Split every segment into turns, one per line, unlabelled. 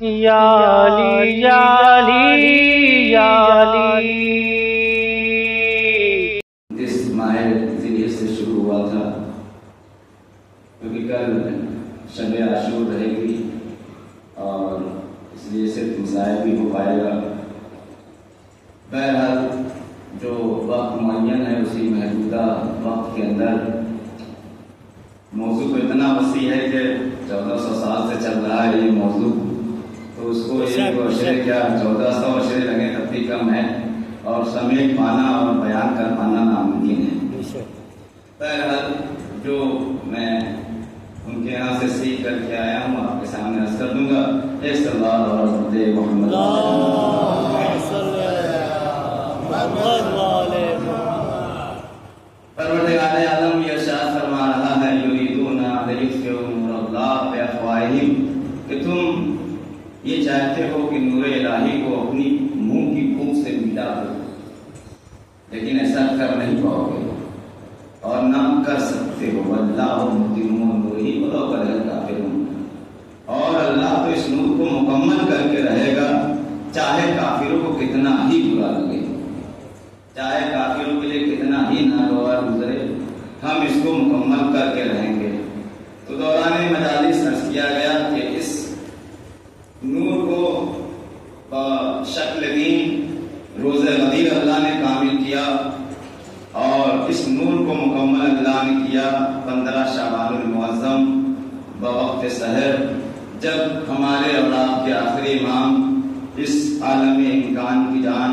یا علی یا علی یا علی۔
اس ماہ ذی سے شروع ہوا تھا کیونکہ کل شب عاشور رہے گی اور اس لیے صرف مسائل بھی ہو پائے گا۔ بہرحال جو وقت معین ہے اسی محدودہ وقت کے اندر موضوع اتنا وسیع ہے کہ 1400 سال سے چل رہا ہے یہ موضوع، تو اس کو ایک اشرے کیا 1400 اشرے لگے تب بھی کم ہے، اور سمیٹ پانا اور بیان کر پانا ناممکن ہے۔ بہرحال جو میں ان کے یہاں سے سیکھ کر کے آیا ہوں آپ کے سامنے عرض کر دوں گا۔ صلوات اور محمد پروردگار عالم یہ ارشاد فرما رہا ہے یریدون لیطفئوا نور اللہ بافواہہم، کہ تم یہ چاہتے ہو کہ نور الہی کو اپنی منہ کی پھونک سے مٹا دو، لیکن ایسا کر نہیں پاؤ گے اور نہ کر سکتے ہو۔ واللہ متم نورہ ولو کرہ الکافرون، اور اللہ تو اس نور کو مکمل کر کے رہے گا چاہے کافروں کو کتنا ہی برا لگے، چاہے کافروں کے لیے کتنا ہی ناگوار گزرے، ہم اس کو مکمل کر کے رہیں گے۔ تو دوران مجالس عرض کیا گیا کہ اس نور کو شکل دین روز غدیر اللہ نے کامل کیا، اور اس نور کو مکمل اللہ نے کیا 15 شعبان المعظم بوقت سحر، جب ہمارے اور آپ کے آخری امام اس عالم امکان کی جان،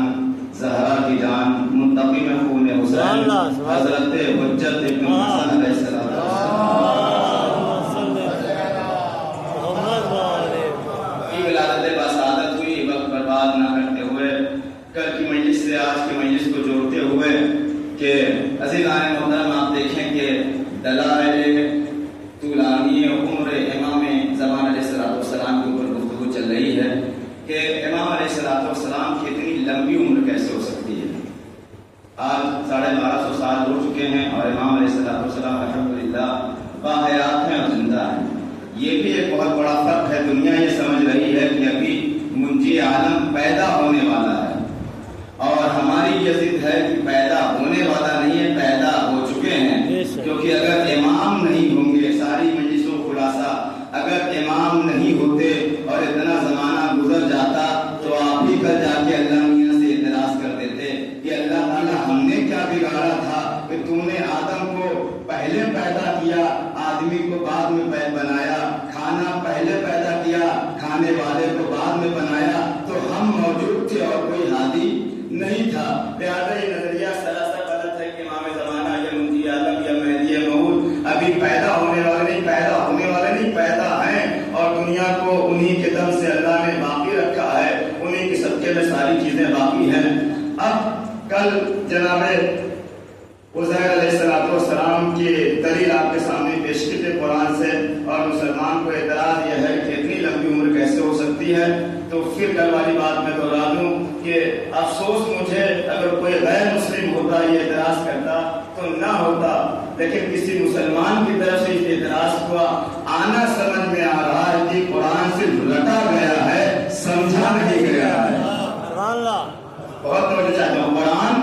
زہرا کی جان، منتقم خون حسین حضرت حجت ابن حسن علیہ السلام کی ولادت بسعادت ہوئی۔ وقت برباد نہ کرتے ہوئے کل کی مجلس سے آج کی مجلس کو جوڑتے ہوئے کہ عزیزان محترم آپ دیکھیں کہ دلائل طولانی عمر امام زمان علیہ السلام کے اوپر گفتگو چل رہی ہے کہ امام علیہ السلام کی اتنی لمبی عمر کیسے ہو سکتی ہے۔ آج 1250 سال ہو چکے ہیں اور امام علیہ السلام الحمدللہ باحیات ہیں اور زندہ ہیں۔ یہ بھی ایک بہت بڑا فرق ہے۔ دنیا یہ سمجھ رہی ہے کہ ابھی منجی عالم پیدا ہونے والا ہے، اور ہماری یہ ضد ہے کہ پیدا ہونے والا نہیں ہے، پیدا ہو چکے ہیں، کیونکہ اگر امام نہیں ہوں گے، ساری مجلسوں خلاصہ اگر امام نہیں ہوتے اور اتنا زمانہ گزر جاتا تو آپ بھی کل جا کے اللہ میاں سے اعتراض کر دیتے کہ اللہ تعالیٰ ہم نے کیا بگاڑا تھا کہ تم نے آدم کو پہلے پیدا کیا، آدمی کو بعد میں بنایا، کھانا پہلے پیدا کیا، کھانے والے کو بعد میں بنایا، تو ہم موجود تھے اور کوئی ہادی نہیں تھا۔ لہٰذا یہ نظریہ سراسر غلط ہے کہ امام زمانہ یا منجی عالم یا مہدی موعود ابھی پیدا ہونے والے نہیں، پیدا ہونے والے نہیں، پیدا ہیں، اور دنیا کو انہی کے دم سے اللہ نے باقی رکھا ہے، انہی کے صدقے میں ساری چیزیں باقی ہیں۔ اب کل جناب عزیر علیہ السلام کی دلیل آپ کے سامنے پیش کی تھی قرآن سے، اور مسلمان کو اعتراض یہ ہے کہ اتنی لمبی عمر کیسے ہو سکتی ہے۔ تو پھر کل والی بات میں دوہرا دوں کہ افسوس مجھے اگر کوئی غیر مسلم ہوتا یہ اعتراض کرتا تو نہ ہوتا، لیکن کسی مسلمان کی طرف سے اس اعتراض کو آنا سمجھ میں آ رہا ہے کہ قرآن صرف رٹا گیا ہے، سمجھا نہیں گیا ہے۔ بہت توجہ چاہتا ہوں، قرآن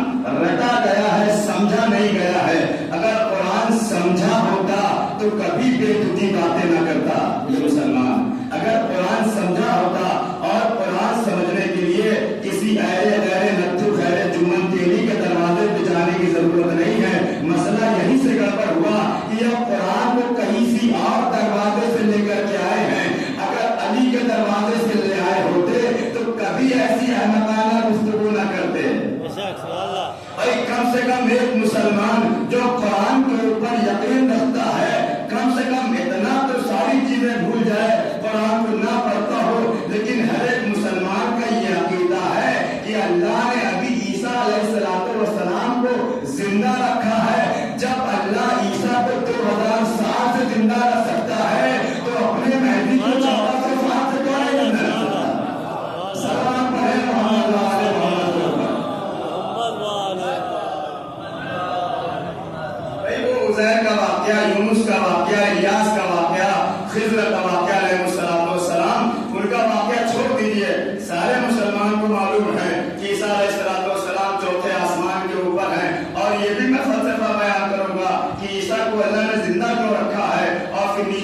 رٹا گیا ہے، سمجھا نہیں گیا ہے۔ اگر قرآن سمجھا ہوتا تو کبھی بے تکی باتیں نہ کرتا یہ مسلمان۔ اگر قرآن سمجھا ہوتا اور قرآن سمجھنے کے لیے کسی ایرے غیر نتھو خیر جمن تیلی کے دروازے پہ جانے کی ضرورت نہیں ہے۔ مسئلہ یہیں سے گڑبڑ ہوا کہ اب قرآن کو کہیں سی اور دروازے سے لے کر کے آئے ہیں۔ اگر علی کے دروازے سے لے آئے ہوتے تو کبھی ایسی احمقانہ گفتگو نہ کرتے۔ بھائی کم سے کم ایک مسلمان جو قرآن کے اوپر یقین رکھتا ہے کم سے کم اتنا تو ساری چیزیں بھول جائے، قرآن کو نہ پڑھتا ہو، لیکن ہر ایک مسلمان کا یہ عقیدہ ہے کہ اللہ نے ابھی عیسیٰ علیہ السلام کو زندہ رکھا ہے۔ جب اللہ عیسیٰ کو 2000 سال سے زندہ رکھ سکتا ہے تو اپنے مہدی کو 1400 سال سے کیوں نہیں زندہ رکھ سکتا؟ سلام پڑھے محمد وآل محمد۔ عزیر کا واقعہ، یونس کا واقعہ، الیاس کا واقعہ، خضر کا واقعہ علیہ السلام، ان کا واقعہ چھوڑ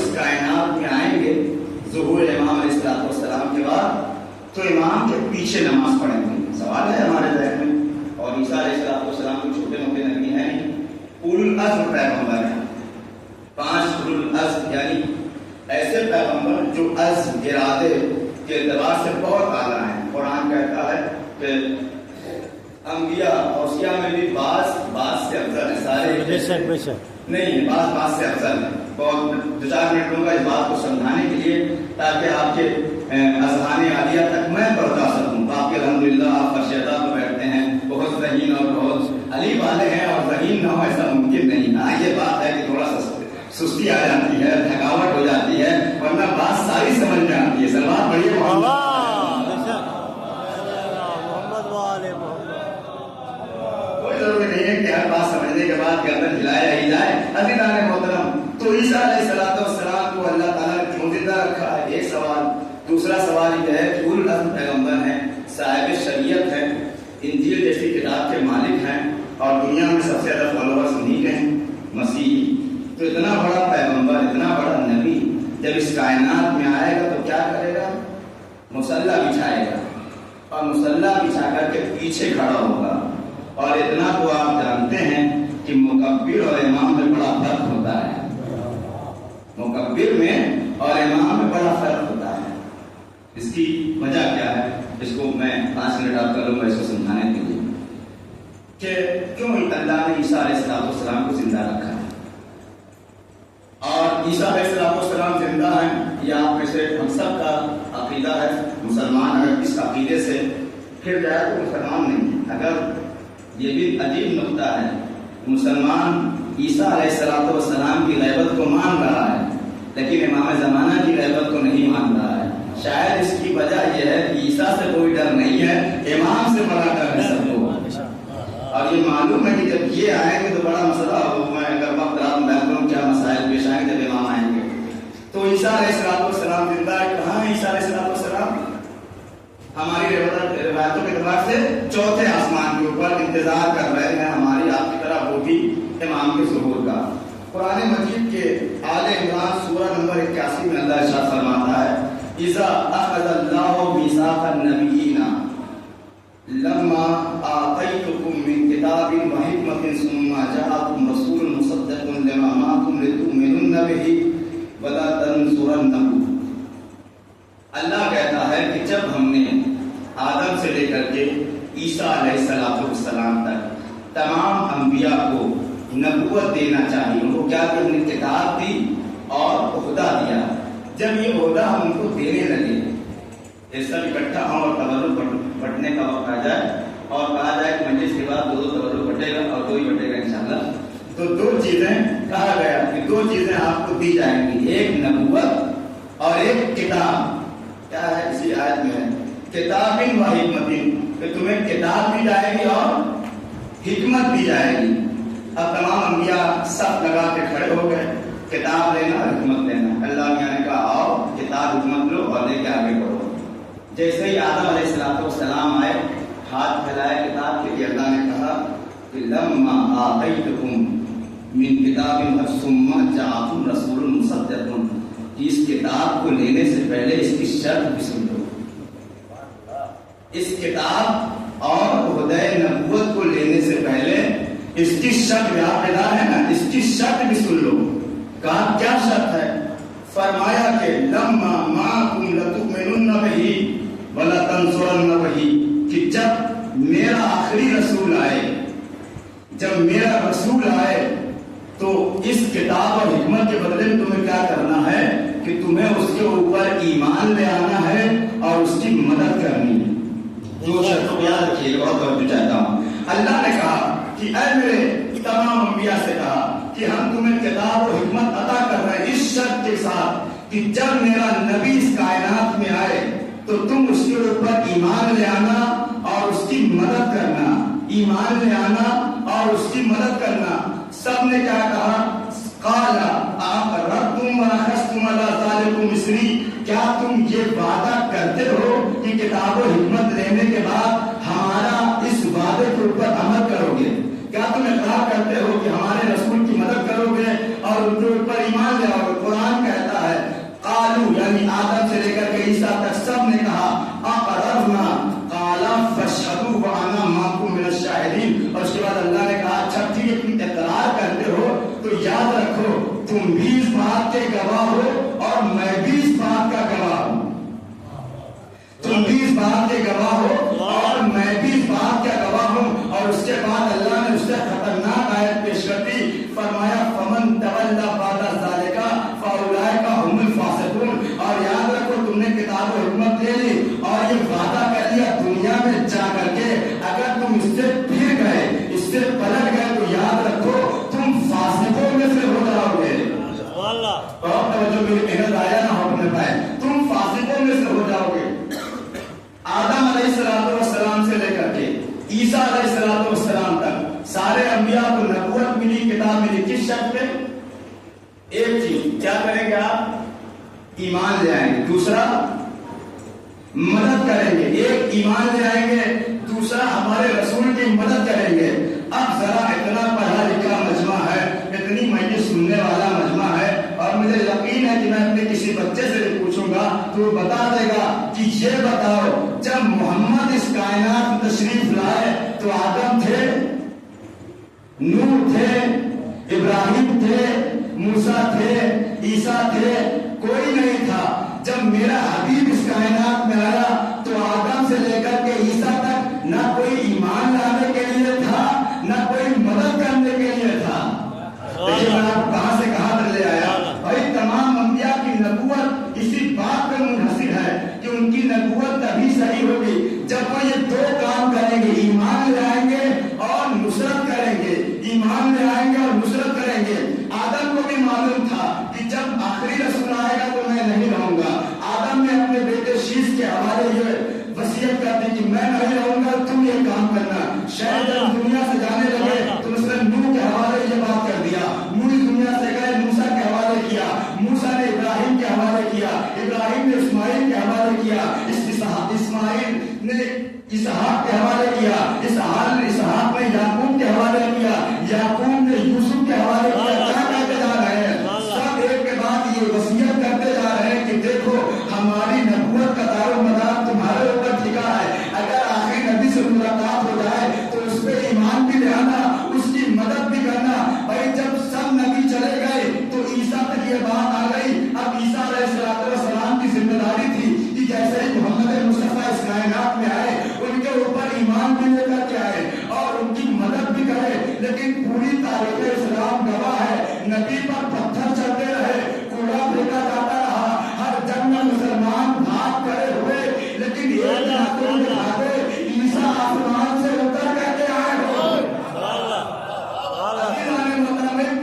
اس کائنات میں آئیں گے ظہور امام علیہ السلام کے بعد تو امام کے پیچھے نماز پڑھیں گے. سوال ہے ہمارے ذہن میں. اور عیسیٰ علیہ السلام کو چھوٹے موٹے نبی ہیں نہیں, اولو العزم پیغمبر ہیں. 5 اولو العزم یعنی ایسے پیغمبر جو عزم ارادے کے اعتبار سے بہت اعلیٰ ہیں. قرآن کہتا ہے کہ انبیاء اور اوصیاء میں بھی بعض سے افضل ہیں. سارے نہیں, بعض سے افضل ہیں. بہت 2-4 منٹ لوں گا اس بات کو سمجھانے کے لیے تاکہ آپ کے اذہان عالیہ تک میں پہنچا سکوں. باقی الحمدللہ آپ فرشیدہ میں بیٹھتے ہیں, بہت ذہین اور بہت علی والے ہیں, اور ذہین نہ ہو ایسا ممکن نہیں. ہاں یہ بات ہے کہ تھوڑا سا سستی آ جاتی ہے, تھکاوٹ ہو جاتی ہے, ورنہ بات ساری سمجھ میں آتی ہے. سلوات پڑھیے کوئی ضروری نہیں ہے کہ ہر بات سمجھنے کے بعد گردن ہلایا ہی جائے. عزیزان محترم, تو عیسیٰ علیہ السلام کو اللہ تعالیٰ نے کیوں زندہ رکھا ہے؟ ایک سوال. دوسرا سوال یہ ہے کہ اولو العزم پیغمبر ہیں, صاحب شریعت ہیں, انجیل جیسی کتاب کے مالک ہیں, اور دنیا میں سب سے زیادہ فالوورز انہیں کے ہیں, مسیحی. تو اتنا بڑا پیغمبر, اتنا بڑا نبی جب اس کائنات میں آئے گا تو کیا کرے گا؟ مصلی بچھائے گا, اور مصلی بچھا کر کے پیچھے کھڑا ہوگا. اور اتنا تو آپ جانتے ہیں کہ مکبر اور امام میں بڑا فرق ہوتا ہے. مکبر میں اور امام میں بڑا فرق ہوتا ہے. اس کی وجہ کیا ہے؟ اس کو میں 5 منٹ آپ کروں گا اس کو سمجھانے کے لیے کہ کیوں اللہ نے عیسیٰ علیہ السلام کو زندہ رکھا ہے. اور عیسیٰ علیہ السلام زندہ ہیں, یہ آپ میں سے ہم سب کا عقیدہ ہے. مسلمان اگر اس عقیدے سے پھر جائے تو مسلمان نہیں ہے. اگر یہ بھی عجیب نقطہ ہے, مسلمان عیسیٰ علیہ السلام کی غیبت کو مان رہا ہے لیکن امام زمانہ کی غیبت کو نہیں مان رہا ہے. شاید اس کی وجہ یہ ہے کہ عیسیٰ سے کوئی ڈر نہیں ہے, امام سے بڑا ڈر ہے سب کو. اور یہ معلوم ہے کہ جب یہ آئیں گے تو بڑا مسئلہ ہوگا. اگر وقت رات میں کروں کیا مسائل پیش آئیں گے جب امام آئیں گے. تو عیسیٰ علیہ السلام زندہ ہے. کہاں ہے عیسیٰ علیہ السلام؟ ہماری روایتوں کے اعتبار سے 4تھے آسمان کے اوپر انتظار کر رہے ہیں ہماری آپ کی طرح وہ بھی امام کے ظہور کا. قرآن مجید کے آل عمران سورہ نمبر 81 میں اللہ ارشاد فرماتا ہے اذا اخذ اللہ میثاق النبیین لما آتیتکم من کتاب و حکمت ثم جاءکم رسول مصدق لما معکم لتؤمنن بہ ولا تنصرنہ. اللہ کہتا ہے کہ جب ہم نے آدم سے لے کر کے عیسیٰ علیہ السلام تک تمام انبیاء کو نبوت دینا چاہیے, ان کو کیا کہ ہم نے کتاب دی اور عہدہ دیا. جب یہ عہدہ ہم ان کو دینے لگے, یہ سب اکٹھا ہوں اور تبرک بٹنے کا وقت آ جائے اور کہا جائے کہ مجلس کے بعد 2 تبرک بٹے گا اور 2 ہی بٹے گا انشاءاللہ, تو 2 چیزیں کہا گیا کہ 2 چیزیں آپ کو دی جائیں گی, ایک نبوت اور ایک کتاب. کیا ہے اسی آیت میں ہے کتاب و حکمت, کہ تمہیں کتاب دی جائے گی اور حکمت دی جائے گی. اب تمام انبیاء سب لگا کے کھڑے ہو گئے, کتاب لینا حکمت لینا. اللہ میاں نے کہا آؤ کتاب حکمت لو اور لے کے آگے بڑھو. جیسے ہی آدم علیہ السلام آئے, ہاتھ پھیلائے کتاب کے لیے, اللہ نے کہا کہ لما آتیتکم من کتاب ثم جاءکم رسول مصدق, اس کتاب کو لینے سے پہلے اس کی شرط بھی سن لو. اس کتاب اور عہدہ نبوت کو لینے سے پہلے اس کی شرط یاد ہے نا, اس کی شرط بھی سن لو. کہا کیا شرط ہے؟ فرمایا کہ لما معکم لتؤمنن بہ ولا تنصرن بہ, کہ جب میرا آخری رسول آئے, جب میرا رسول آئے تو اس کتاب اور حکمت کے بدلے میں تمہیں کیا کرنا ہے کہ تمہیں اس کے اوپر ایمان لے آنا ہے اور اس کی مدد کرنی ہے. 2 شرطوں کو یاد رکھیے, بہت توجہ چاہتا ہوں. اللہ نے کہا کہ اے میرے تمام انبیاء سے کہا کہ ہم تمہیں کتاب و حکمت عطا کر رہے ہیں اس شرط کے ساتھ کہ جب میرا نبی اس کائنات میں آئے تو تم اس کے اوپر ایمان لے آنا اور اس کی مدد کرنا. ایمان لے آنا اور اس کی مدد کرنا. سب نے کیا کہا؟ قال اقررتم واخذتم على ذلكم مصری, کیا تم یہ وعدہ کرتے ہو کہ کتاب و حکمت لینے کے بعد ہمارا اس وعدے کے اوپر عمل کرو گے؟ کیا تم اقرار کرتے ہو کہ ہمارے رسول کی مدد کرو گے اور ان کے اوپر ایمان لے آؤ گے؟ قرآن کہتا
تم بھی اس بات کے گواہ ہو اور میں بھی اس بات کا گواہ ہوں. تم بھی اس بات کے گواہ ہو اور میں بھی اس بات کا گواہ ہوں. اور اس کے بعد اللہ نے اس سے خطرناک آیت پیش کر دی. فرمایا فمن تولا بعد ذالک فاولئک هم الفاسقون. اور یاد رکھو تم نے کتاب و حکمت لے لی اور یہ وعدہ کر لیا دنیا میں جا کر کے اگر تم اس سے پھر گئے, اس سے پلٹ گئے تو یاد رکھو تم فاسقوں میں سے ہو جاؤ گے. اور توجہ میری محنت آیا نہ ہو پائے, تم فاسقوں میں سے ہو جاؤ گے. آدم علیہ السلام سے لے کر کے عیسیٰ علیہ السلام تک سارے انبیاء کو نبوت ملی, کتاب ملی. کس شرط پہ؟ ایک چیز کیا کریں گے آپ؟ ایمان لے آئیں گے. دوسرا مدد کریں گے. ایک ایمان لے آئیں گے, دوسرا ہمارے رسول کی مدد کریں گے. اب ذرا اتنا پڑھا لکھا مجمع ہے, اتنی مجلس سننے والا مجمع ہے, اور مجھے یقین ہے کہ میں اپنے کسی بچے سے بھی پوچھوں گا تو وہ بتا دے گا کہ یہ بتاؤ جب محمد اس کائنات میں تشریف لائے تو آدم تھے, نوح تھے, ابراہیم تھے, موسیٰ تھے, عیسیٰ تھے, کوئی نہیں تھا. جب میرا حبیب اس کائنات میں آیا تو آدم سے لے کر کے عیسیٰ تک نہ کوئی ایمان لانے کے لیے تھا نہ کوئی مدد کرنے کے لیے تھا. دیکھیے میں آپ کو کہاں سے کہاں تک لے آیا. بھائی تمام انبیاء کی نبوت اسی بات پہ منحصر ہے کہ ان کی نبوت تبھی صحیح ہوگی جب وہ یہ دو کام کریں گے, ایمان لے آئیں گے اور نصرت کریں گے. ایمان لے آئیں گے اور نصرت کریں گے. آدم کو بھی معلوم تھا کہ جب آخری رسول آئے گا تو میں نہیں رہوں گا. آدم نے اپنے بیٹے شیش کے حوالے یہ وصیت کر دی کہ میں نہیں رہوں گا, تم یہ کام کرنا. شاید جب دنیا سے جانے لگے تو اس نے نوح کے حوالے یہ بات کر دیا. نوح دنیا سے گئے, موسیٰ کے حوالے کیا, موسیٰ نے ابراہیم کے حوالے کیا, ابراہیم نے اسماعیل کے حوالے کیا, اسماعیل نے اسحاق کے حوالے کیا, اسحاق نے یعقوب کے حوالے کیا, یعقوب نے یوسف کے حوالے کیا. کیا کہتے جا رہے ہیں؟ سب ایک کے بعد یہ وصیت کرتے جا رہے ہیں کہ دیکھو ہماری نبوت کا دار و مدار تمہارے اوپر ٹھکا ہے. اگر آخری نبی سے ملاقات ہو جائے تو اس پہ ایمان بھی لے آنا, اس کی مدد بھی کرنا. بھائی جب سب نبی چلے گئے تو عیسیٰ تک یہ بات آ گئی. اب عیسیٰ علیہ السلام کی ذمہ داری تھی کہ جیسے ہی محمد مصطفیٰ اس کائنات میں آئے ان کے اوپر ایمان بھی لے کر کے آئے اور ان کی مدد بھی کرے. لیکن پوری تاریخ اسلام گواہ ہے نبی پر پتھر چلتے رہے, کوڑا پھینکا جاتا رہا, ہر جنگ میں مسلمان بھاگ کھڑے ہوئے, لیکن ایک ناطے عیسیٰ آسمان سے اتر کر کے آئے ہو.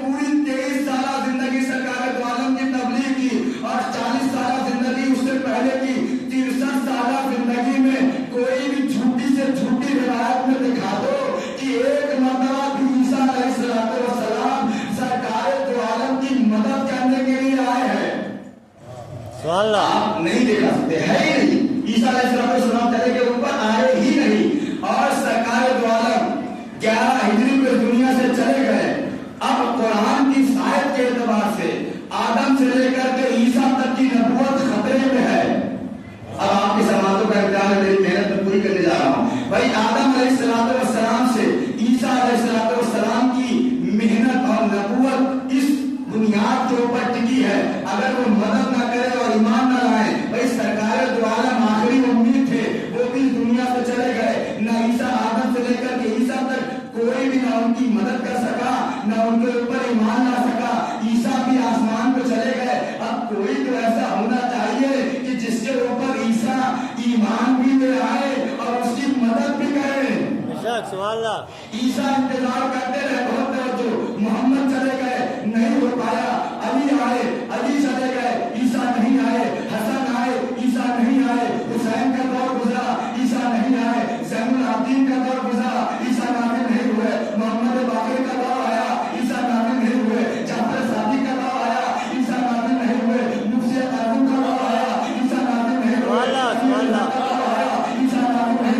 پوری 23 سالہ زندگی سرکار دو عالم کی تبلیغ کی اور 40 سالہ زندگی اس سے پہلے کی. 63 سالہ زندگی میں کوئی بھی جھوٹی سے جھوٹی روایت میں دکھا دو کہ ایک مرتبہ بھی عیسیٰ علیہ السلام سرکار دو عالم کی مدد کرنے کے لیے آئے ہیں. آپ نہیں دیکھا سکتے, ہے ہی نہیں. عیسیٰ علیہ السلام چلے کے اوپر آئے ہی نہیں. اور سرکار دو عالم 11 ہجری میں دنیا سے چلے گئے. اب قرآن کی آیت کے اعتبار سے آدم سے لے کر کے عیسیٰ تک کی نبوت خطرے میں ہے. اب آپ کی سماعتوں کا امتحان ہے, میری محنت میں پوری کرنے جا رہا ہوں. بھائی آدم علیہ السلام سے عیسیٰ علیہ السلام کی محنت اور نبوت اس بنیاد کے اوپر ٹکی ہے. اگر وہ مدد نہ کرے اور ایمان نہ لائے, بھائی سرکار دو عالم آخری امید تھے, وہ بھی دنیا سے چلے گئے. نہ عیسیٰ آدم سے لے کر کے عیسیٰ تک کوئی بھی نہ ان کی مدد کر سکا, نہ ان کے اوپر ایمان لا سکا. عیسیٰ بھی آسمان کو چلے گئے. اب کوئی تو ایسا ہونا چاہیے کہ جس کے اوپر عیسیٰ ایمان بھی لے آئے اور اس کی مدد بھی کرے. عیسیٰ انتظار کرتے رہے, بہت توجہ, محمد چلے گئے, نہیں ہو پایا. علی آئے, علی چلے گئے, عیسیٰ نہیں آئے. حسن آئے, عیسیٰ نہیں آئے. حسین کا دور گزرا, عیسیٰ نہیں آئے. زین العابدین کا دور گزرا, عیسیٰ نازل نہیں ہوئے. محمد باقر کا دور آیا, عیسیٰ نازل نہیں ہوئے. جعفر صادق کا دور آیا, عیسیٰ نازل نہیں ہوئے. مفتی قاسم کا دور آیا, عیسیٰ نازل نہیں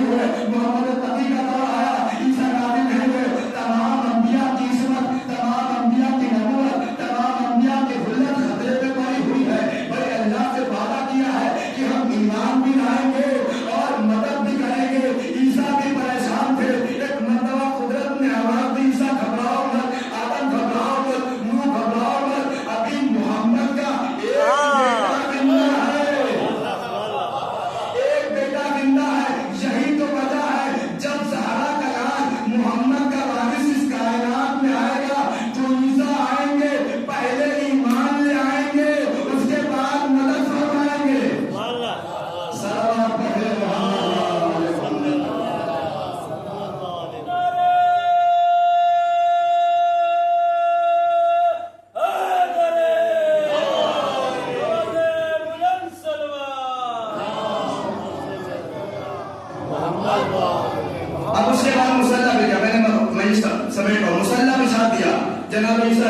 ہوئے. محمد تقی کا دور آیا, عیسیٰ نازل نہیں ہوئے. تمام انبیاء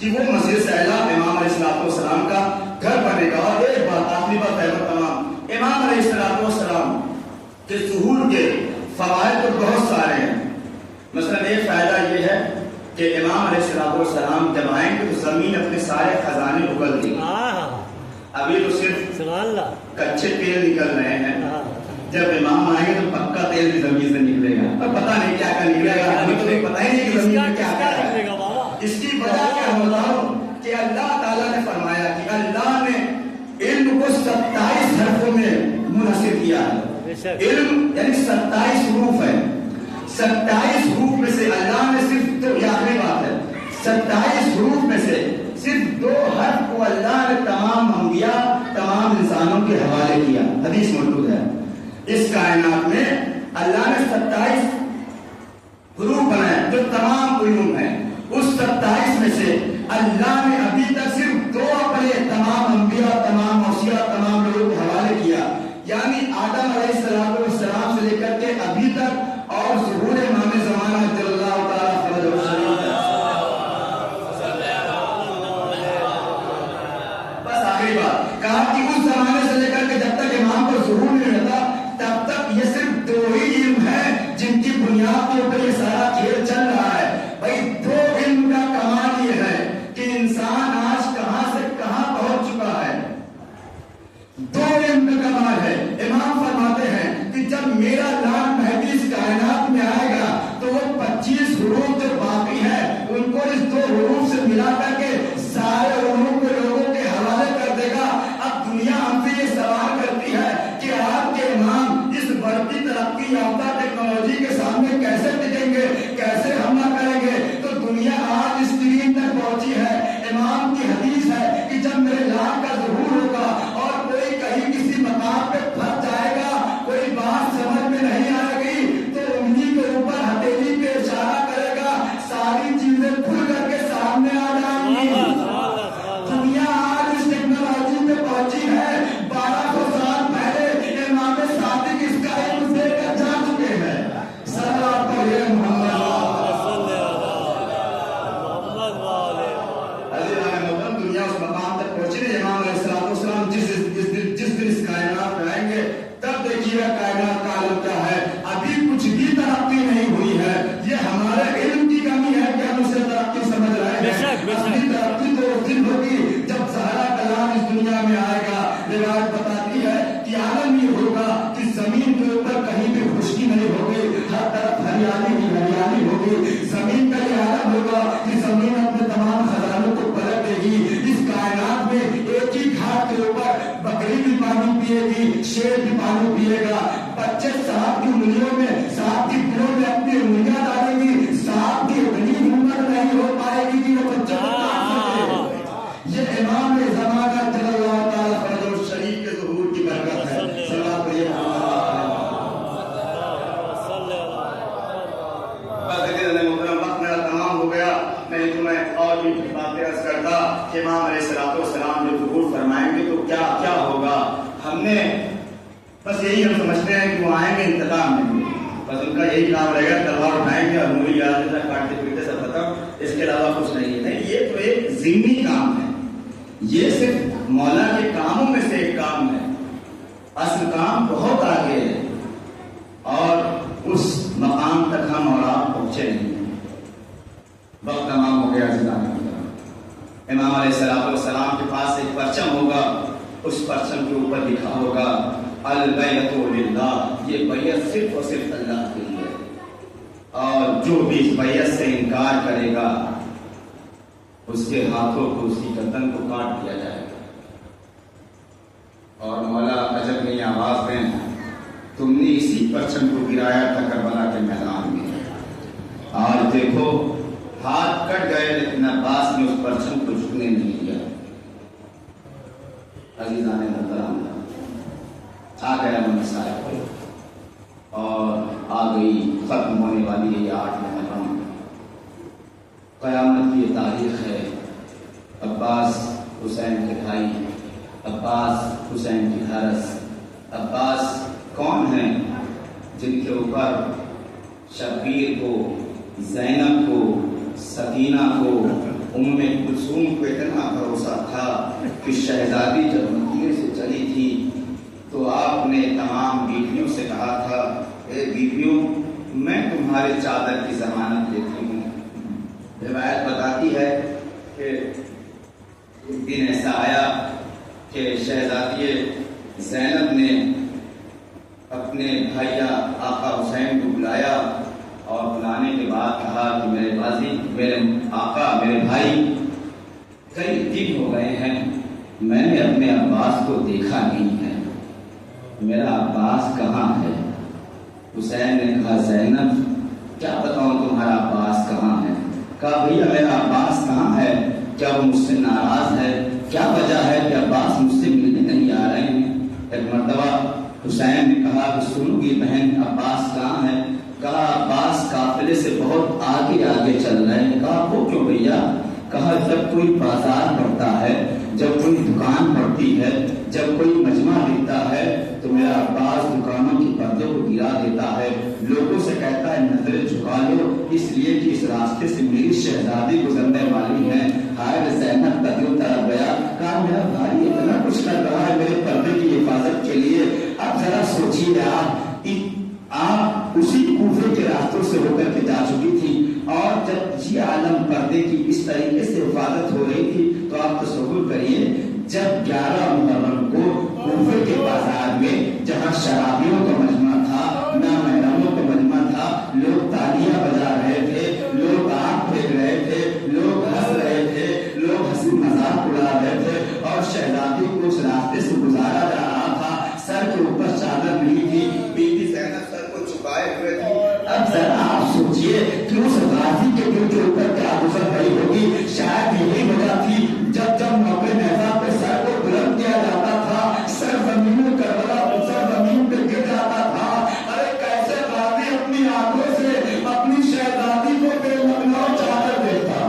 کہ وہ مسجد سے اعلیٰ امام علیہ السلام کا گھر بنے گا. اور ایک بات آخری بات ہے تمام، امام علیہ السلام کے ظہور کے فوائد تو بہت سارے ہیں. مثلا ایک فائدہ یہ ہے کہ امام علیہ السلام جب آئیں گے تو زمین اپنے سارے خزانے اگل دیں گے. ابھی تو صرف کچے تیل نکل رہے ہیں، جب امام آئیں گے تو پکا تیل بھی زمین سے نکلے گا. اور پتہ نہیں کیا کیا نکلے گا، ہمیں تو پتہ ہی نہیں کہ زمین میں کیا کیا ہے. اس کی وجہ کیا بتاؤ کہ اللہ تعالیٰ نے فرمایا کہ اللہ نے علم کو 27 حرفوں میں منحصر کیا ہے. علم یعنی 27 حروف ہے. 27 حروف میں سے اللہ نے صرف تو یہ آخری بات ہے، 27 حروف میں سے صرف 2 حرف کو اللہ نے تمام انبیاء تمام انسانوں کے حوالے کیا. حدیث موجود ہے. اس کائنات میں اللہ نے 27 حروف بنائے جو تمام علوم ہیں. اس 27 میں سے اللہ نے ابھی تک صرف 2 اپنے تمام انبیاء تمام اوصیاء تمام لوگوں کے حوالے کیا. یعنی آدم علیہ السلام سے لے کر کے ابھی تک اور ظہور امام زمانہ صلی اللہ تعالیٰ علیہ وسلم. بس آخری بات کہا کہ اس زمانے سے لے کر کے جب تک امام پر ظہور نہیں رہتا تب تک یہ صرف 2 ہی علم ہیں جن کی بنیاد کے اوپر یہ سارا کھیل چل رہا ہے. بھائی 2 علم کا کمال یہ ہے کہ انسان آج کہاں سے کہاں پہنچ چکا ہے. 2 علم کا کمال ہے. امام فرماتے ہیں کہ جب میرا لال مہدی اس کائنات میں آئے گا تو وہ 25 حروف جو باقی ہے ان کو اس 2 حروف سے ملا کر کے سارے علوم کو لوگوں کے حوالے کر دے گا. اب دنیا ہم سے یہ سوال کرتی ہے کہ آپ کے امام اس بڑھتی ترقی یافتہ ٹیکنالوجی کے سامنے کیسے ٹکیں گے، کیسے حملہ کریں گے. تو دنیا آج اسکرین تک پہنچی ہے. امام کی حدیث ہے کہ جب میرے لال کا ظہور ہوگا اور کوئی کہیں کسی مقام پہ پھنس جائے گا، کوئی بات سمجھ میں نہیں آئے گی تو انہی کے اوپر ہتھیلی پہ اشارہ کرے گا، ساری چیزیں کھل کر کے سامنے آ جائیں گی. دنیا آج اس ٹیکنالوجی میں پہنچی ہے. 1200 سال پہلے امام صادق اس کا علم دے کر جا چکے ہیں. صلوات پڑھیے محمد. دنیا اس مقام تک پہنچی نہیں. امام علیہ السلام جس دن اس کائنات میں آئیں گے تب دیکھیے گا کائنات کا عالم کیا ہے. ابھی کچھ بھی ترقی نہیں ہوئی ہے. یہ ہمارے علم کی کمی ہے کہ ہم اسے ترقی سمجھ رہے ہیں. اصلی ترقی تو اس دن ہوگی جب زہرا کلام اس دنیا میں آئے گا. روایت بتاتی ہے کہ عالم یہ ہوگا کہ زمین کے اوپر کہیں بھی خشکی نہیں ہوگی، ہر طرف ہریالی ہی ہریالی ہوگی. زمین کا یہ عالم ہوگا کہ زمین اپنے تمام خزانوں کو پلٹ دے گی. اس کائنات میں ایک ہی گھاٹ کے اوپر بکری بھی پانی پیے گی، شیر بھی پانی پیے گا. بچے سانپ کی انگلیوں میں سانپ کی پلوں میں اپنی انگلیاں ڈالیں گی. سانپ کی اتنی ہمت نہیں ہو پائے گی کہ وہ بچوں کو کاٹ سکے. یہ امام زمانہ صلی اللہ تعالیٰ علیہ شریف کے ظہور کی برکت ہے. صلوات پڑھیے وقت میرا تمام ہو گیا. نہیں تو میں اور بھی باتیں عرض کرتا کہ امام علیہ السلام جو ظہور فرمائیں گے تو کیا کیا ہوگا. ہم نے بس یہی ہم سمجھتے ہیں کہ وہ آئیں گے انتقام دیں گے. بس ان کا یہی کام رہے گا، تلوار اٹھائیں گے اور موری یاد تک کاٹتے پیٹتے سب ختم. اس کے علاوہ کچھ نہیں ہے. یہ تو ایک ضمنی کام ہے. یہ صرف مولا کے کاموں میں سے ایک کام ہے. اصل کام بہت آگے ہے اور اس مقام تک ہم اور آپ پہنچے نہیں. وقت تمام ہو گیا. امام علیہ السلام کے پاس ایک پرچم ہوگا. اس پرچم کے اوپر لکھا ہوگا البیعۃ للہ. یہ بیعت صرف اور صرف اللہ کے لیے. اور جو بھی اس بیعت سے انکار کرے گا اس کے ہاتھوں کو اس کی گردن کو کاٹ دیا جائے گا. اور مولا عجب نہیں آواز دیں، تم نے اسی پرچم کو گرایا تھا کربلا کے میدان میں. آج دیکھو ہاتھ کٹ گئے لیکن عباس نے اس پرچم کو جھکنے نہیں دیا. عزیزان محترم، آ گیا مسائل اور آ گئی ختم ہونے والی ہے یہ 8 محرم. قیامت کی یہ تاریخ ہے. عباس حسین کے بھائی، عباس حسین کی حرس. عباس کون ہیں؟ جن کے اوپر شبیر کو، زینب کو، سکینہ کو،
ام کلثوم کو اتنا بھروسہ تھا کہ شہزادی جب مدینے سے چلی تھی تو آپ نے تمام بیویوں سے کہا تھا، اے بیویوں، میں تمہارے چادر کی ضمانت دیتی ہوں۔ روایت بتاتی ہے کہ ایک دن ایسا آیا کہ شہزادی زینب نے اپنے بھائیا آقا حسین کو بلایا اور بلانے کے بعد کہا کہ میرے بازی، میرے آقا، میرے بھائی، کئی دن ہو گئے ہیں میں نے اپنے عباس کو دیکھا نہیں ہے، میرا عباس کہاں ہے؟ حسین نے کہا زینب کیا بتاؤں تمہارا عباس کہاں ہے؟ کہا بھیا میرا عباس کہاں ہے؟ کیا وہ مجھ سے ناراض ہے؟ کیا وجہ ہے کہ عباس مجھ سے ملنے نہیں آ رہے ہیں؟ ایک مرتبہ حسین نے کہا کہ سنو گی بہن عباس کہاں ہے؟ کہا عباس قافلے سے بہت آگے آگے چل رہے ہیں۔ کہا وہ کیوں بھیا؟ کہا جب کوئی بازار پڑتا ہے، جب کوئی دکان پڑتی ہے، جب کوئی مجمع دکھتا ہے تو میرا عباس دکانوں کی پردوں کو گرا دیتا ہے، لوگوں سے کہتا ہے نظریں جھکا لو، اس لیے کہ اس راستے سے میری شہزادی گزرنے والی ہے۔ ہائے زینب کا دل تڑپ گیا، کہا میرا بھائی اتنا کچھ کر رہا ہے میرے پردے کی حفاظت کے لیے، اب ذرا سوچیے آپ اسی کوفے کے راستوں سے ہو کر کے جا چکی تھی، اور جب یہ عالم پردے کی اس طریقے سے حفاظت ہو رہی تھی تو آپ تصور کریے جب 11 محرم کو کوفے کے بازار میں جہاں شرابیوں کا مجمع تھا، نامحرموں کا مجمع تھا، لوگ تالیاں بجا رہے تھے، لوگ آگ پھینک رہے تھے، لوگ ہنس رہے تھے، لوگ ہنسی مذاق اڑا رہے تھے، اور شہزادی کو اس راستے سے گزارا جا رہا تھا، سر کے اوپر چادر نہیں تھی، بیوی زینب سر کو چھپائے ہوئے تھی۔ اب ذرا آپ سوچئے کہ اس غازی کے دل کے اوپر کیا گزر رہی ہوگی۔ شاید یہی وجہ تھی جب موقع نیزہ پہ سر کو بلند کیا جاتا تھا، سر زمین کربلا سر زمین پہ گر جاتا تھا، ارے کیسے غازی اپنی آنکھوں سے اپنی شہزادی کو بے مقناع چادر دیتا۔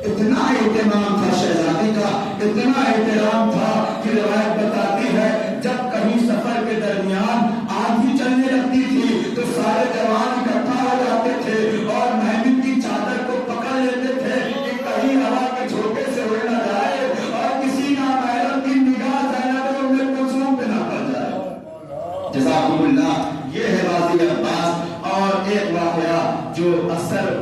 اتنا اہتمام تھا شہزادی کا، اتنا احترام تھا کہ روایت بتاتی ہے جب کہیں سفر کے درمیان آندھی چلنے لگتی تھی تو سارے جوان اکٹھا ہو جاتے تھے اور مہندی کی چادر کو پکڑ لیتے تھے کہ کہیں ہوا کے جھونکے سے اڑ نہ جائے اور کسی نامحرم کی نگاہ زینب ام کلثوم پہ نہ پڑ جائے۔ جزاکم اللہ۔ یہ ہے غازی عباس۔ اور ایک واقعہ جو اکثر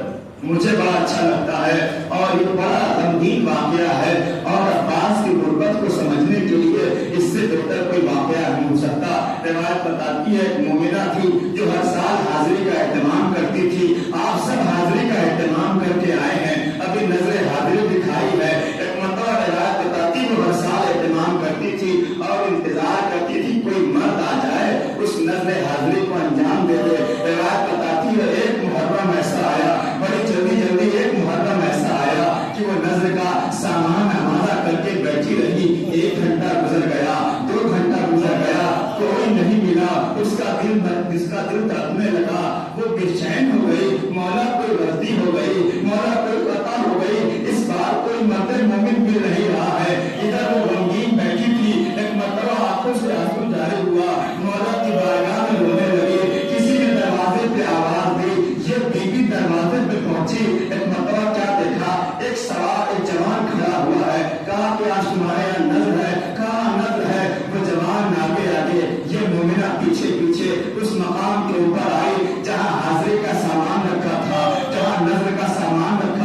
مجھے بڑا اچھا لگتا ہے اور یہ بڑا غمگین واقعہ ہے، اور عباس کی غربت کو سمجھنے کے لیے اس سے بہتر کوئی واقعہ نہیں ہو سکتا۔ روایت بتاتی ہے ایک مومنہ تھی جو ہر سال حاضری کا اہتمام کرتی تھی۔ آپ سب حاضری کا اہتمام کر کے آئے ہیں، ابھی نظر حاضری دکھائی ہے۔ ایک مرتبہ روایت بتاتی وہ ہر سال اہتمام کرتی تھی اور انتظار کرتی تھی کوئی مرد آ جائے اس نظر حاضری کو انجام دے دے۔ روایت بتاتی ہے ایک محرم ایسا آیا، بڑی جلدی ایک محرم ایسا آیا کہ وہ نظر کا سامان آمادہ کر کے بیٹھی رہی۔ 1 گھنٹہ گزر گیا، 2 گھنٹہ گزر گیا، کوئی نہیں ملا۔ اس کا دل تڑپنے لگا، وہ بے چین ہو گئی، مولا کوئی غلطی ہو گئی، مولا کوئی خطا ہو گئی، اس بار کوئی مرد مومن مل نہیں رہا ہے۔ ادھر وہ غمگین بیٹھی تھی، ایک مرتبہ آنکھوں سے آنسو جاری ہوا، مولا کی بارگاہ میں رونے لگی۔ کسی نے دروازے پہ آواز دی، یہ بیوی دروازے پہ پہنچی، ایک مرتبہ کیا دیکھا، ایک سوار ایک جوان کھڑا ہوا ہے۔ کہا کہ آج تمہارے یہاں نظر ہے؟ کہاں نظر ہے؟ وہ جوان آگے آگے، یہ مومنہ پیچھے پیچھے اس مقام کے اوپر آئی جہاں حاضری کا سامان رکھا تھا، جہاں نظر کا سامان رکھا